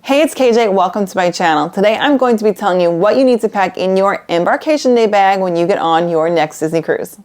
Hey, it's KJ. Welcome to my channel. Today I'm going to be telling you what you need to pack in your embarkation day bag when you get on your next Disney cruise.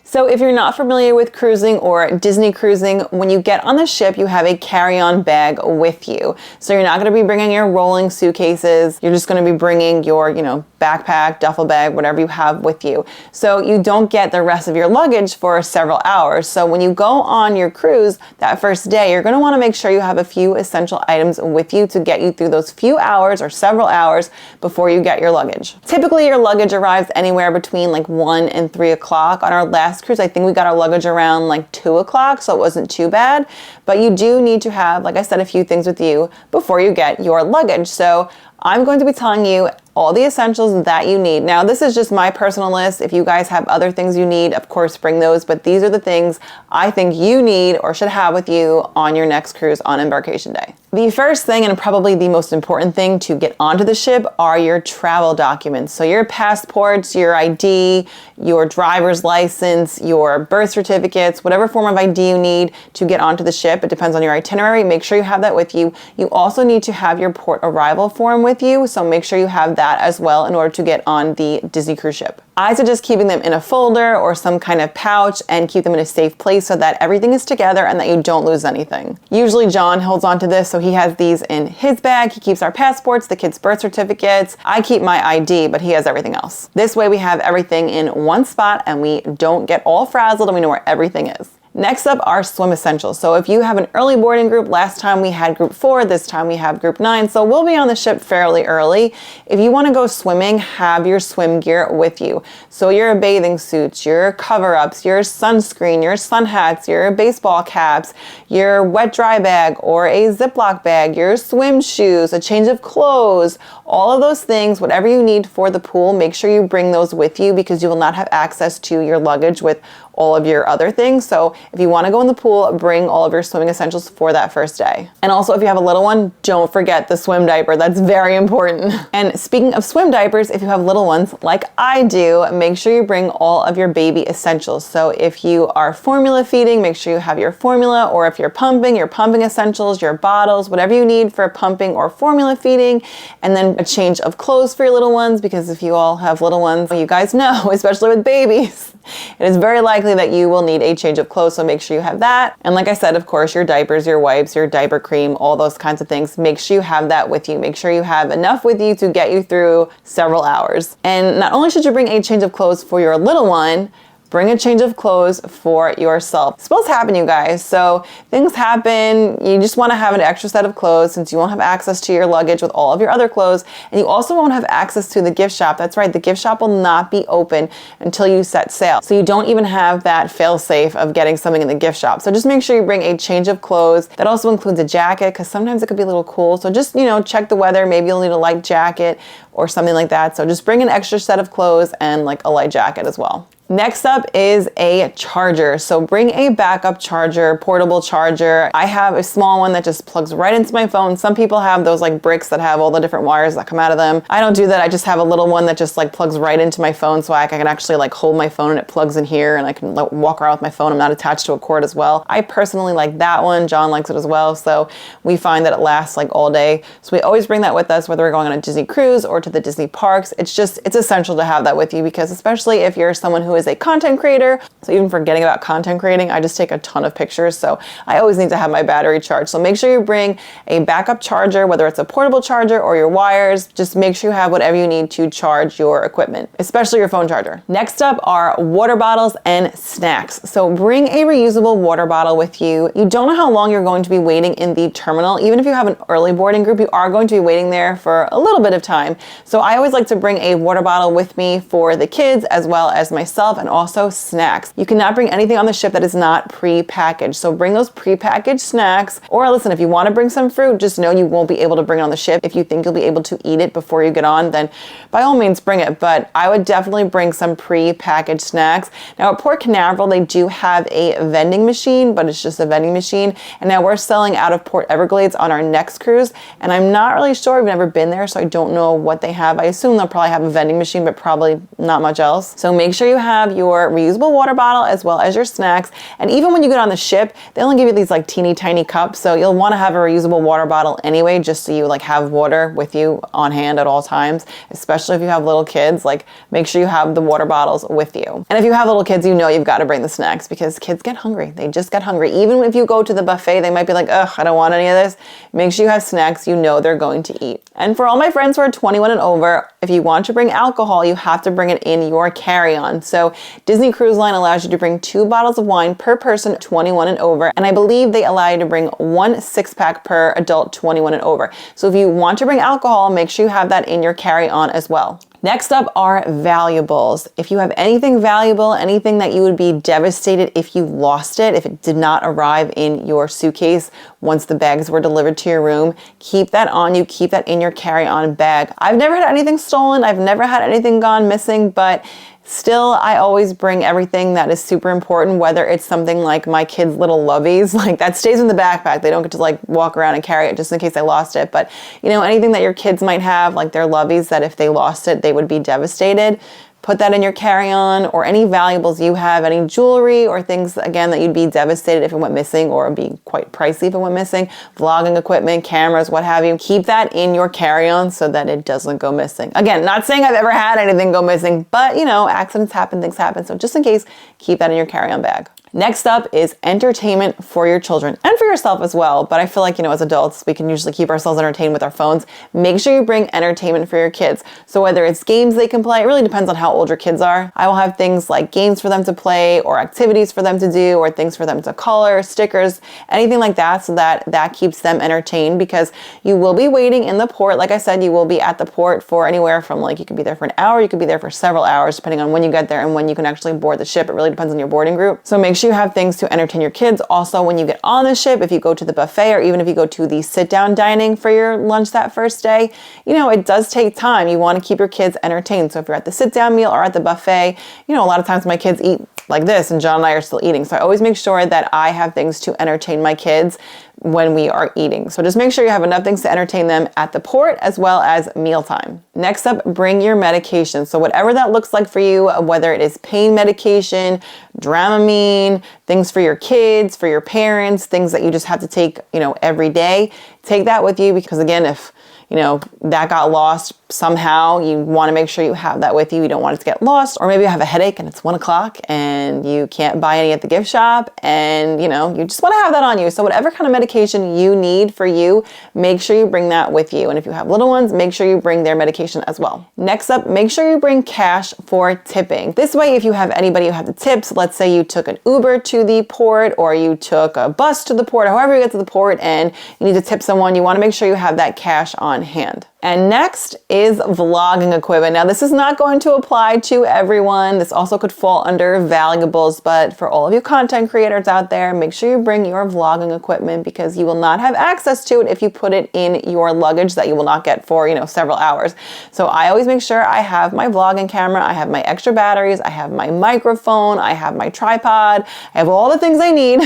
So if you're not familiar with cruising or Disney cruising, when you get on the ship, you have a carry-on bag with you. So you're not going to be bringing your rolling suitcases. You're just going to be bringing your, backpack, duffel bag, whatever you have with you. So you don't get the rest of your luggage for several hours. So when you go on your cruise that first day, you're going to want to make sure you have a few essential items with you to get you through those few hours or several hours before you get your luggage. Typically, your luggage arrives anywhere between like 1 and 3 o'clock. On our last cruise, I think we got our luggage around like 2 o'clock, so it wasn't too bad. But you do need to have, like I said, a few things with you before you get your luggage. So I'm going to be telling you all the essentials that you need. Now, this is just my personal list. If you guys have other things you need, of course, bring those. But these are the things I think you need or should have with you on your next cruise on embarkation day. The first thing, and probably the most important thing to get onto the ship, are your travel documents. So your passports, your ID, your driver's license, your birth certificates, whatever form of ID you need to get onto the ship. It depends on your itinerary. Make sure you have that with you. You also need to have your port arrival form with you. So make sure you have that as well in order to get on the Disney cruise ship. I suggest keeping them in a folder or some kind of pouch and keep them in a safe place so that everything is together and that you don't lose anything. Usually John holds on to this, so he has these in his bag. He keeps our passports, the kids' birth certificates. I keep my ID, but he has everything else. This way we have everything in one spot and we don't get all frazzled and we know where everything is. Next up are swim essentials. So if you have an early boarding group, last time we had group 4, this time we have group 9. So we'll be on the ship fairly early. If you want to go swimming, have your swim gear with you. So your bathing suits, your cover-ups, your sunscreen, your sun hats, your baseball caps, your wet dry bag or a Ziploc bag, your swim shoes, a change of clothes, all of those things, whatever you need for the pool, make sure you bring those with you because you will not have access to your luggage with all of your other things. So if you want to go in the pool, bring all of your swimming essentials for that first day. And also if you have a little one, don't forget the swim diaper. That's very important. And speaking of swim diapers, if you have little ones like I do, make sure you bring all of your baby essentials. So if you are formula feeding, make sure you have your formula, or if you're pumping, your pumping essentials, your bottles, whatever you need for pumping or formula feeding, and then a change of clothes for your little ones, because if you all have little ones, you guys know, especially with babies, it is very likely that you will need a change of clothes, so make sure you have that. And like I said, of course, your diapers, your wipes, your diaper cream, all those kinds of things, make sure you have that with you. Make sure you have enough with you to get you through several hours. And not only should you bring a change of clothes for your little one, bring a change of clothes for yourself. Spills happen, you guys. So things happen. You just want to have an extra set of clothes since you won't have access to your luggage with all of your other clothes. And you also won't have access to the gift shop. That's right. The gift shop will not be open until you set sail. So you don't even have that fail safe of getting something in the gift shop. So just make sure you bring a change of clothes. That also includes a jacket because sometimes it could be a little cool. So just, check the weather. Maybe you'll need a light jacket or something like that. So just bring an extra set of clothes and like a light jacket as well. Next up is a charger. So bring a backup charger, portable charger. I have a small one that just plugs right into my phone. Some people have those like bricks that have all the different wires that come out of them. I don't do that. I just have a little one that just like plugs right into my phone, so I can actually like hold my phone and it plugs in here and I can walk around with my phone. I'm not attached to a cord as well. I personally like that one. John likes it as well. So we find that it lasts like all day. So we always bring that with us, whether we're going on a Disney cruise or to the Disney parks. It's essential to have that with you because especially if you're someone who is a content creator. So even forgetting about content creating, I just take a ton of pictures. So I always need to have my battery charged. So make sure you bring a backup charger, whether it's a portable charger or your wires. Just make sure you have whatever you need to charge your equipment, especially your phone charger. Next up are water bottles and snacks. So bring a reusable water bottle with you. You don't know how long you're going to be waiting in the terminal. Even if you have an early boarding group, you are going to be waiting there for a little bit of time. So I always like to bring a water bottle with me for the kids as well as myself, and also snacks. You cannot bring anything on the ship that is not pre-packaged. So bring those pre-packaged snacks, or listen, if you want to bring some fruit, just know you won't be able to bring it on the ship. If you think you'll be able to eat it before you get on, then by all means bring it. But I would definitely bring some pre-packaged snacks. Now at Port Canaveral, they do have a vending machine, but it's just a vending machine. And now we're selling out of Port Everglades on our next cruise. And I'm not really sure. I've never been there, so I don't know what they have. I assume they'll probably have a vending machine, but probably not much else. So make sure you have have your reusable water bottle as well as your snacks. And even when you get on the ship, they only give you these like teeny tiny cups. So you'll want to have a reusable water bottle anyway, just so you like have water with you on hand at all times, especially if you have little kids. Like make sure you have the water bottles with you. And if you have little kids, you know you've got to bring the snacks because kids get hungry. They just get hungry. Even if you go to the buffet, they might be like, ugh, I don't want any of this. Make sure you have snacks you know they're going to eat. And for all my friends who are 21 and over, if you want to bring alcohol, you have to bring it in your carry-on. So Disney Cruise Line allows you to bring 2 bottles of wine per person 21 and over. And I believe they allow you to bring 1 6-pack per adult 21 and over. So if you want to bring alcohol, make sure you have that in your carry-on as well. Next up are valuables. If you have anything valuable, anything that you would be devastated if you lost it, if it did not arrive in your suitcase once the bags were delivered to your room, keep that on you, keep that in your carry-on bag. I've never had anything stolen, I've never had anything gone missing, but still, I always bring everything that is super important, whether it's something like my kids' little loveys, like that stays in the backpack. They don't get to like walk around and carry it just in case I lost it. But you know, anything that your kids might have, like their loveys, that if they lost it, they would be devastated. Put that in your carry-on, or any valuables you have, any jewelry or things, again, that you'd be devastated if it went missing, or it'd be quite pricey if it went missing, vlogging equipment, cameras, what have you. Keep that in your carry-on so that it doesn't go missing. Again, not saying I've ever had anything go missing, but you know, accidents happen, things happen. So just in case, keep that in your carry-on bag. Next up is entertainment for your children and for yourself as well. But I feel like, you know, as adults, we can usually keep ourselves entertained with our phones. Make sure you bring entertainment for your kids. So whether it's games they can play, it really depends on how old your kids are. I will have things like games for them to play, or activities for them to do, or things for them to color, stickers, anything like that, so that that keeps them entertained, because you will be waiting in the port. Like I said, you will be at the port for anywhere from, like, you could be there for an hour, you could be there for several hours, depending on when you get there and when you can actually board the ship. It really depends on your boarding group. So make sure you have things to entertain your kids. Also, when you get on the ship, if you go to the buffet, or even if you go to the sit-down dining for your lunch that first day, you know, it does take time. You want to keep your kids entertained. So if you're at the sit-down meal or at the buffet, you know, a lot of times my kids eat like this and John and I are still eating. So I always make sure that I have things to entertain my kids when we are eating. So just make sure you have enough things to entertain them at the port as well as mealtime. Next up, bring your medication. So whatever that looks like for you, whether it is pain medication, Dramamine, things for your kids, for your parents, things that you just have to take, you know, every day, take that with you, because again, if you know, that got lost somehow, you want to make sure you have that with you. You don't want it to get lost. Or maybe you have a headache and it's 1 o'clock and you can't buy any at the gift shop, and you know, you just want to have that on you. So whatever kind of medication you need for you, make sure you bring that with you. And if you have little ones, make sure you bring their medication as well. Next up, make sure you bring cash for tipping. This way, if you have anybody who have the tips, let's say you took an Uber to the port, or you took a bus to the port, however you get to the port and you need to tip someone, you want to make sure you have that cash on hand. And next is vlogging equipment. Now, this is not going to apply to everyone. This also could fall under valuables, but for all of you content creators out there, make sure you bring your vlogging equipment, because you will not have access to it if you put it in your luggage that you will not get for, you know, several hours. So I always make sure I have my vlogging camera, I have my extra batteries, I have my microphone, I have my tripod, I have all the things I need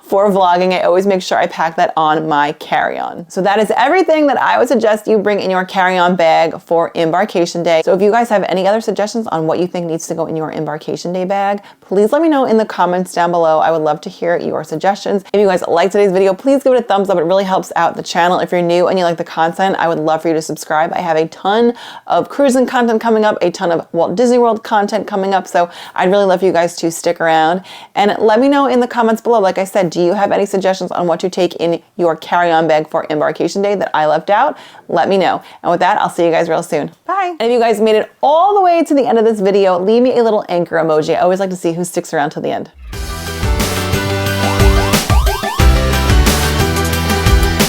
for vlogging. I always make sure I pack that on my carry-on. So that is everything that I would suggest you bring in your carry-on bag for embarkation day. So if you guys have any other suggestions on what you think needs to go in your embarkation day bag, please let me know in the comments down below. I would love to hear your suggestions. If you guys like today's video, please give it a thumbs up. It really helps out the channel. If you're new and you like the content, I would love for you to subscribe. I have a ton of cruising content coming up, a ton of Walt Disney World content coming up, so I'd really love for you guys to stick around. And let me know in the comments below, like I said, do you have any suggestions on what to take in your carry-on bag for embarkation day that I left out? Let me know. And with that, I'll see you guys real soon. Bye. And if you guys made it all the way to the end of this video, leave me a little anchor emoji. I always like to see who sticks around till the end.